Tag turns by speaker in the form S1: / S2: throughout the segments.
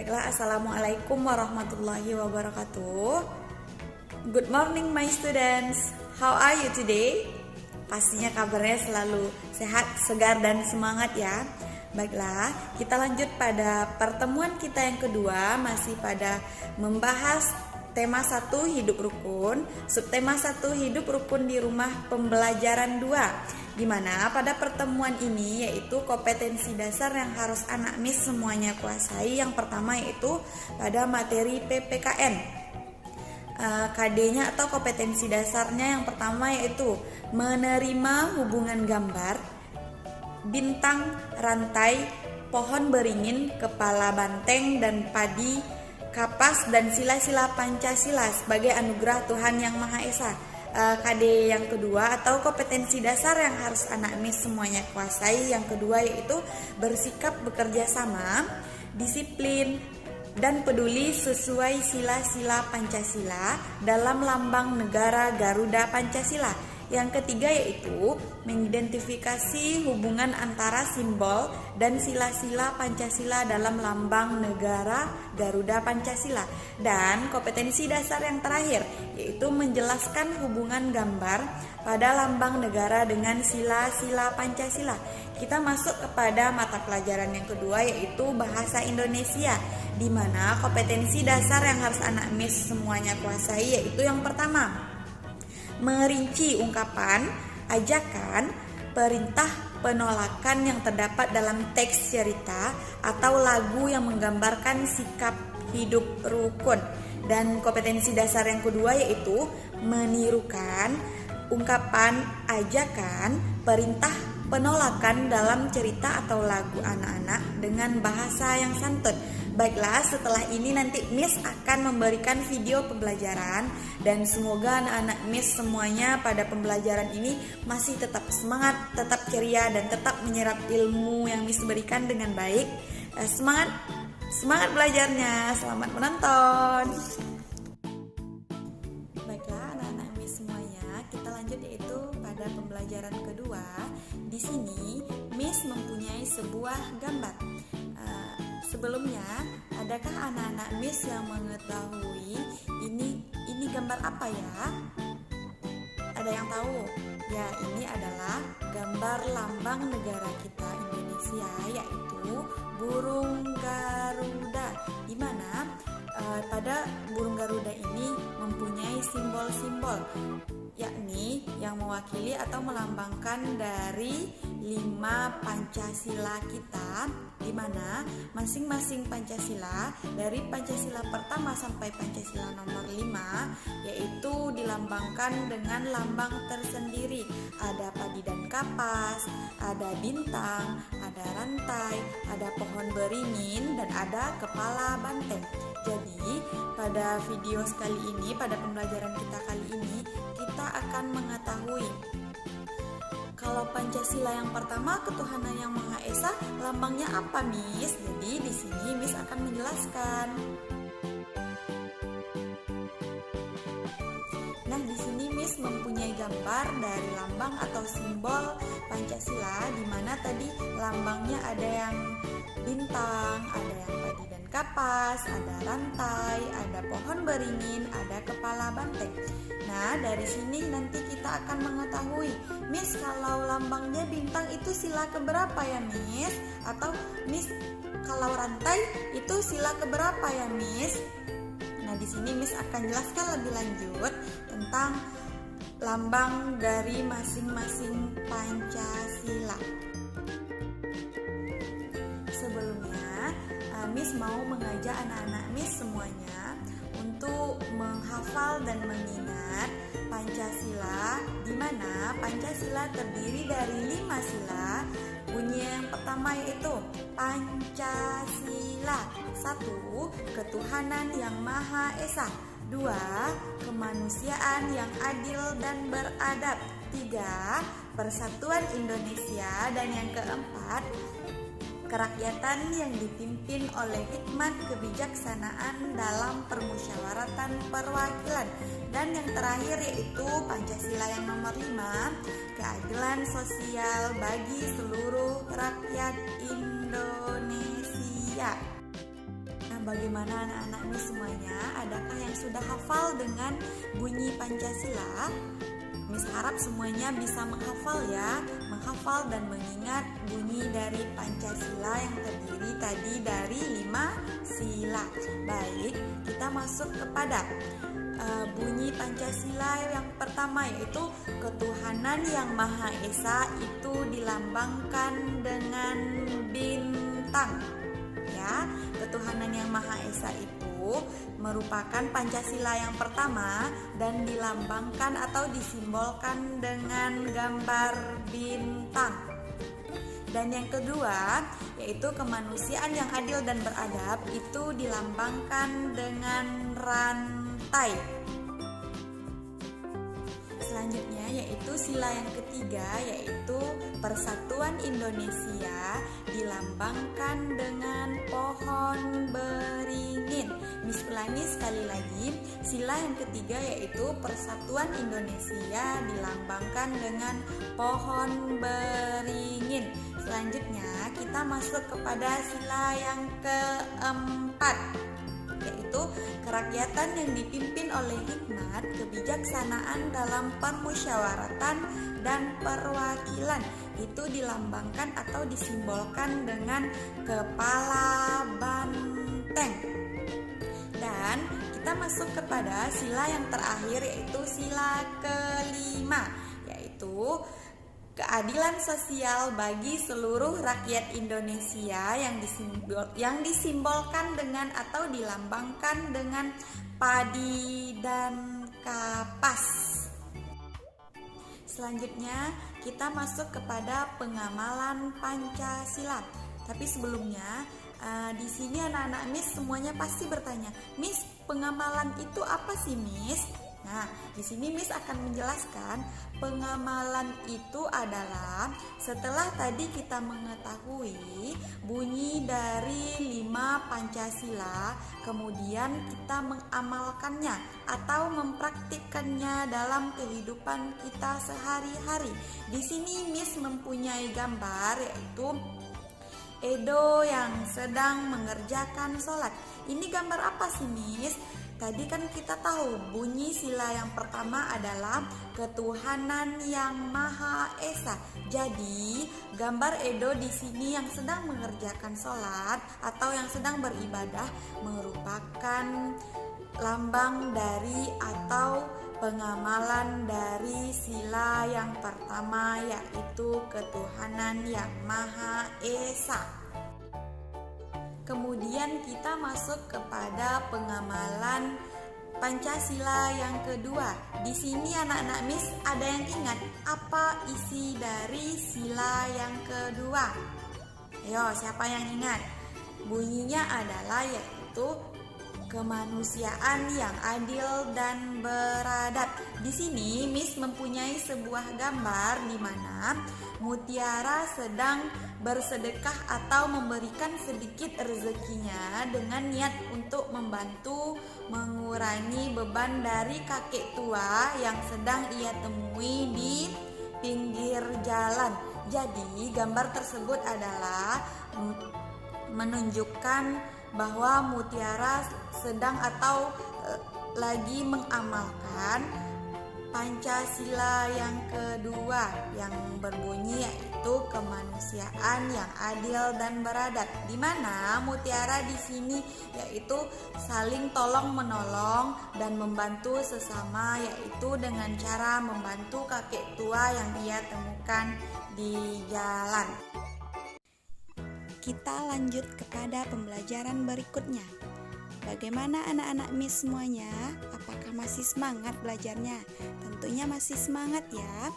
S1: Baiklah, Assalamualaikum warahmatullahi wabarakatuh. Good morning my students. How are you today? Pastinya kabarnya selalu sehat, segar, dan semangat ya. Baiklah, kita lanjut pada pertemuan kita yang kedua, masih pada membahas tema 1 hidup rukun, subtema 1 hidup rukun di rumah pembelajaran 2. Di mana pada pertemuan ini yaitu kompetensi dasar yang harus anak MIS semuanya kuasai. Yang pertama yaitu pada materi PPKN. KD-nya atau kompetensi dasarnya yang pertama yaitu menerima hubungan gambar, bintang, rantai, pohon beringin, kepala banteng, dan padi, kapas, dan sila-sila Pancasila sebagai anugerah Tuhan Yang Maha Esa. KD yang kedua atau kompetensi dasar yang harus anak MIS semuanya kuasai yang kedua yaitu bersikap bekerja sama, disiplin, dan peduli sesuai sila-sila Pancasila dalam lambang negara Garuda Pancasila. Yang ketiga yaitu mengidentifikasi hubungan antara simbol dan sila-sila Pancasila dalam lambang negara Garuda Pancasila. Dan kompetensi dasar yang terakhir yaitu menjelaskan hubungan gambar pada lambang negara dengan sila-sila Pancasila. Kita masuk kepada mata pelajaran yang kedua yaitu bahasa Indonesia, di mana kompetensi dasar yang harus anak MIS semuanya kuasai yaitu yang pertama, merinci ungkapan, ajakan, perintah, penolakan yang terdapat dalam teks cerita atau lagu yang menggambarkan sikap hidup rukun. Dan kompetensi dasar yang kedua yaitu menirukan ungkapan, ajakan, perintah, penolakan dalam cerita atau lagu anak-anak dengan bahasa yang santun. Baiklah, setelah ini nanti Miss akan memberikan video pembelajaran dan semoga anak-anak Miss semuanya pada pembelajaran ini masih tetap semangat, tetap ceria, dan tetap menyerap ilmu yang Miss berikan dengan baik. Semangat belajarnya, selamat menonton. Baiklah anak-anak Miss semuanya, kita lanjut yaitu pada pembelajaran kedua. Di sini Miss mempunyai sebuah gambar. Sebelumnya, adakah anak-anak Miss yang mengetahui ini gambar apa ya? Ada yang tahu? Ya, ini adalah gambar lambang negara kita Indonesia, yaitu burung Garuda. Di mana pada burung Garuda ini mempunyai simbol-simbol, yakni yang mewakili atau melambangkan dari 5 Pancasila kita, di mana masing-masing Pancasila dari Pancasila pertama sampai Pancasila nomor 5 yaitu dilambangkan dengan lambang tersendiri. Ada padi dan kapas, ada bintang, ada rantai, ada pohon beringin, dan ada kepala banteng. Jadi pada video sekali ini, pada pembelajaran kita kali ini, kita akan mengetahui kalau Pancasila yang pertama, ketuhanan yang Maha Esa, lambangnya apa, Miss? Jadi di sini Miss akan menjelaskan. Nah, di sini Miss mempunyai gambar dari lambang atau simbol Pancasila, di mana tadi lambangnya ada yang bintang, ada yang padi dan kapas, ada rantai, ada pohon beringin, ada kepala banteng. Nah, dari sini nanti kita akan mengetahui, Miss, kalau lambangnya bintang itu sila keberapa ya, Miss? Atau Miss, kalau rantai itu sila keberapa ya, Miss? Nah, di sini Miss akan jelaskan lebih lanjut tentang lambang dari masing-masing Pancasila. Sebelumnya, Miss mau mengajak anak-anak Miss semuanya untuk menghafal dan mengingat Pancasila, di mana Pancasila terdiri dari 5 sila. Bunyi yang pertama yaitu Pancasila. 1. Ketuhanan yang Maha Esa. 2. Kemanusiaan yang adil dan beradab. 3. Persatuan Indonesia. Dan yang keempat, kerakyatan yang dipimpin oleh hikmat kebijaksanaan dalam permusyawaratan perwakilan. Dan yang terakhir yaitu Pancasila yang nomor 5, keadilan sosial bagi seluruh rakyat Indonesia. Nah, Bagaimana anak-anak Miss semuanya? Adakah yang sudah hafal dengan bunyi Pancasila? Miss harap semuanya bisa menghafal ya, menghafal dan mengingat bunyi dari Pancasila yang terdiri tadi dari 5 sila. Baik, kita masuk kepada bunyi Pancasila yang pertama, yaitu ketuhanan yang Maha Esa itu dilambangkan dengan bintang. Ya, ketuhanan yang Maha Esa itu merupakan Pancasila yang pertama dan dilambangkan atau disimbolkan dengan gambar bintang. Dan yang kedua, yaitu kemanusiaan yang adil dan beradab itu dilambangkan dengan rantai. Selanjutnya yaitu sila yang ketiga, yaitu Persatuan Indonesia dilambangkan dengan pohon beringin. Miss ulangi sekali lagi, sila yang ketiga yaitu Persatuan Indonesia dilambangkan dengan pohon beringin. Selanjutnya kita masuk kepada sila yang keempat, yaitu kerakyatan yang dipimpin oleh hikmat, kebijaksanaan dalam permusyawaratan dan perwakilan itu dilambangkan atau disimbolkan dengan kepala banteng. Dan kita masuk kepada sila yang terakhir, yaitu sila kelima, yaitu keadilan sosial bagi seluruh rakyat Indonesia yang disimbolkan dengan atau dilambangkan dengan padi dan kapas. Selanjutnya kita masuk kepada pengamalan Pancasila. Tapi sebelumnya di sini anak-anak Miss semuanya pasti bertanya, Miss, pengamalan itu apa sih, Miss? Nah, di sini Miss akan menjelaskan pengamalan itu adalah setelah tadi kita mengetahui bunyi dari 5 Pancasila, kemudian kita mengamalkannya atau mempraktikkannya dalam kehidupan kita sehari-hari. Di sini Miss mempunyai gambar, yaitu Edo yang sedang mengerjakan sholat. Ini gambar apa sih, Miss? Tadi kan kita tahu bunyi sila yang pertama adalah ketuhanan yang Maha Esa. Jadi gambar Edo di sini yang sedang mengerjakan sholat atau yang sedang beribadah merupakan lambang dari atau pengamalan dari sila yang pertama, yaitu ketuhanan yang Maha Esa. Kemudian kita masuk kepada pengamalan Pancasila yang kedua. Di sini anak-anak Miss ada yang ingat apa isi dari sila yang kedua? Ayo, siapa yang ingat? Bunyinya adalah yaitu kemanusiaan yang adil dan beradab. Di sini Miss mempunyai sebuah gambar di mana mutiara sedang bersedekah atau memberikan sedikit rezekinya dengan niat untuk membantu mengurangi beban dari kakek tua yang sedang ia temui di pinggir jalan. Jadi gambar tersebut adalah menunjukkan bahwa mutiara sedang atau lagi mengamalkan Pancasila yang kedua yang berbunyi yaitu kemanusiaan yang adil dan beradab, di mana mutiara di sini yaitu saling tolong menolong dan membantu sesama, yaitu dengan cara membantu kakek tua yang dia temukan di jalan. Kita lanjut kepada pembelajaran berikutnya. Bagaimana anak-anak Miss semuanya? Apakah masih semangat belajarnya? Tentunya masih semangat ya.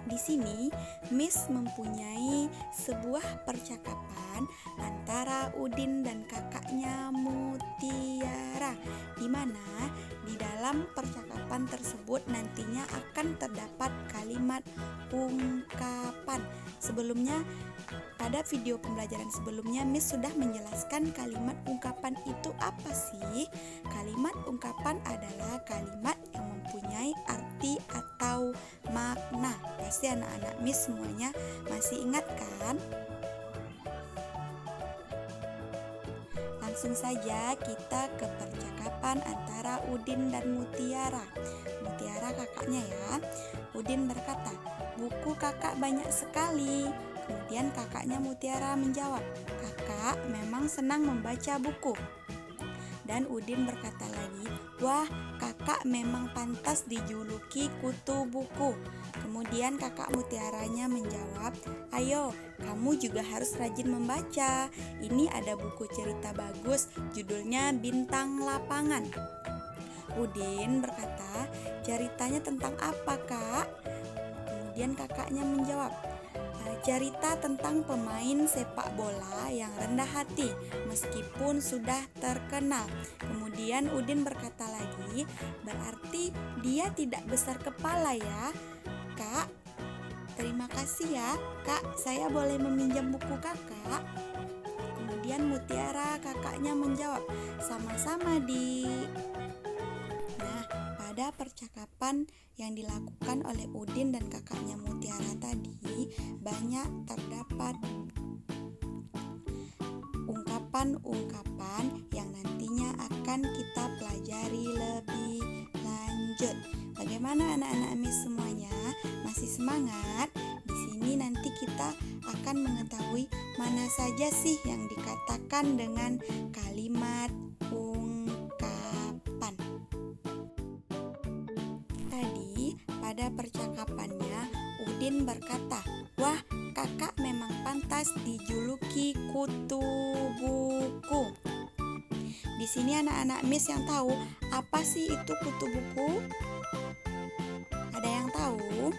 S1: Di sini Miss mempunyai sebuah percakapan antara Udin dan kakaknya Mutiara, di mana di dalam percakapan tersebut nantinya akan terdapat kalimat ungkapan. Sebelumnya, pada video pembelajaran sebelumnya Miss sudah menjelaskan kalimat ungkapan itu apa sih? Kalimat ungkapan adalah kalimat yang mempunyai arti atau makna. Pasti anak-anak Miss semuanya masih ingat kan? langsung saja kita ke percakapan antara Udin dan Mutiara. Mutiara kakaknya ya. Udin berkata, "Buku kakak banyak sekali." Kemudian kakaknya Mutiara menjawab, "Kakak memang senang membaca buku." Dan Udin berkata lagi, "Wah, kakak memang pantas dijuluki kutu buku." Kemudian kakak Mutiaranya menjawab, "Ayo, kamu juga harus rajin membaca. Ini ada buku cerita bagus, judulnya Bintang Lapangan." Udin berkata, "Ceritanya tentang apa, Kak?" Kemudian kakaknya menjawab, "Cerita tentang pemain sepak bola yang rendah hati meskipun sudah terkenal." Kemudian Udin berkata lagi, "Berarti dia tidak besar kepala ya, Kak? Terima kasih ya, Kak. Saya boleh meminjam buku kakak?" Kemudian Mutiara kakaknya menjawab, "Sama-sama, Dik." Nah, pada percakapan yang dilakukan oleh Udin dan kakaknya Mutiara tadi, banyak terdapat ungkapan-ungkapan yang nantinya akan kita pelajari lebih lanjut. Bagaimana anak-anak Miss semuanya? Masih semangat? Di sini nanti kita akan mengetahui mana saja sih yang dikatakan dengan kalimat ungkapan. Tadi pada percakapannya Udin berkata, "Wah, kakak memang pantas dijuluki kutu buku." Di sini anak-anak Miss yang tahu apa sih itu kutu buku? Ada yang tahu?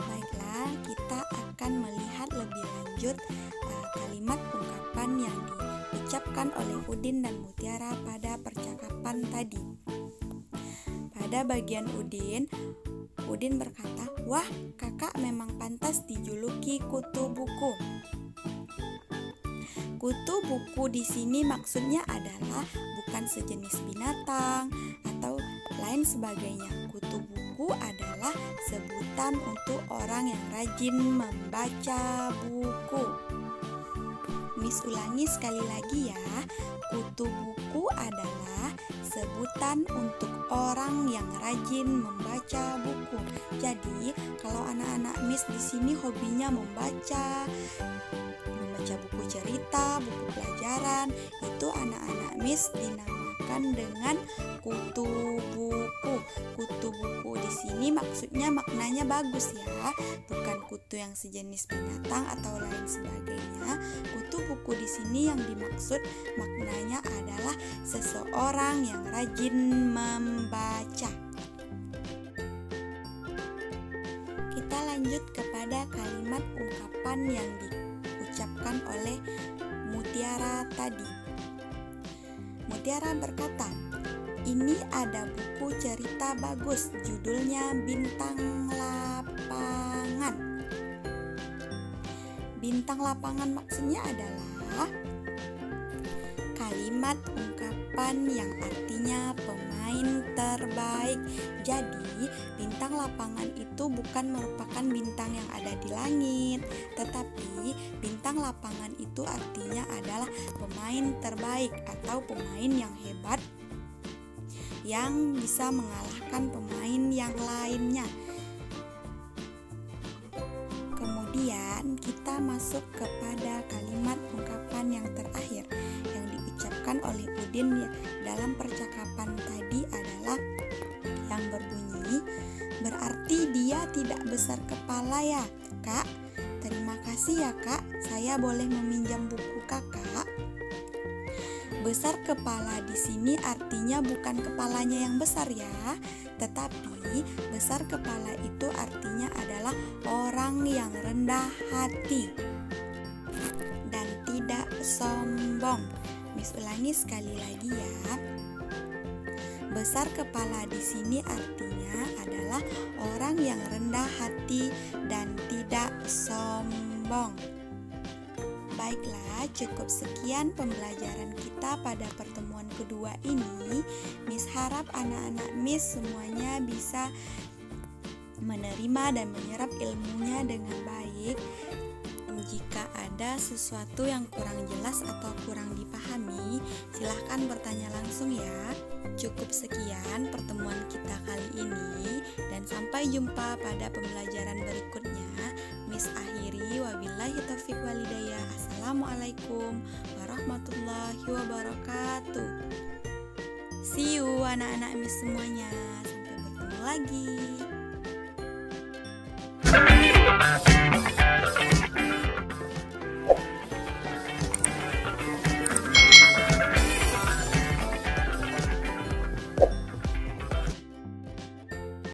S1: Baiklah, kita akan melihat lebih lanjut kalimat ungkapan yang diucapkan oleh Udin dan Mutiara pada percakapan tadi. Pada bagian Udin berkata, "Wah, kakak memang pantas dijuluki kutu buku." Kutu buku di sini maksudnya adalah bukan sejenis binatang atau lain sebagainya. Kutu buku adalah sebutan untuk orang yang rajin membaca buku. Miss ulangi sekali lagi ya. Kutu buku adalah sebutan untuk orang yang rajin membaca buku. Jadi, kalau anak-anak Miss di sini hobinya membaca buku cerita, buku pelajaran, itu anak-anak Miss dinamakan dengan kutu buku. Kutu buku di sini maksudnya maknanya bagus ya, bukan kutu yang sejenis binatang atau lain sebagainya. Kutu buku di sini yang dimaksud maknanya adalah seseorang yang rajin membaca. Kita lanjut kepada kalimat ungkapan yang diucapkan oleh Mutiara tadi. Mutiara berkata, "Ini ada buku cerita bagus, judulnya Bintang Lapangan." Bintang lapangan maksudnya adalah kalimat ungkapan yang artinya pemain terbaik. Jadi, bintang lapangan itu bukan merupakan bintang yang ada di langit, tetapi bintang lapangan itu artinya adalah pemain terbaik atau pemain yang hebat yang bisa mengalahkan pemain yang lainnya. Kemudian kita masuk kepada kalimat ungkapan yang terakhir yang diucapkan oleh Udin dalam percakapan tadi adalah yang berbunyi, "Berarti dia tidak besar kepala ya, Kak? Terima kasih ya, Kak. Saya boleh meminjam buku kakak?" Besar kepala di sini artinya bukan kepalanya yang besar ya, tetapi besar kepala itu artinya adalah orang yang rendah hati dan tidak sombong. Miss ulangi sekali lagi ya. Besar kepala di sini artinya adalah orang yang rendah hati dan tidak sombong. Baiklah, cukup sekian pembelajaran kita pada pertemuan kedua ini. Miss harap anak-anak Miss semuanya bisa menerima dan menyerap ilmunya dengan baik. Jika ada ada sesuatu yang kurang jelas atau kurang dipahami, silahkan bertanya langsung ya. Cukup sekian pertemuan kita kali ini, dan sampai jumpa pada pembelajaran berikutnya. Miss akhiri, wabillahi taufiq walhidayah. Assalamualaikum warahmatullahi wabarakatuh. See you anak-anak Miss semuanya. Sampai bertemu lagi.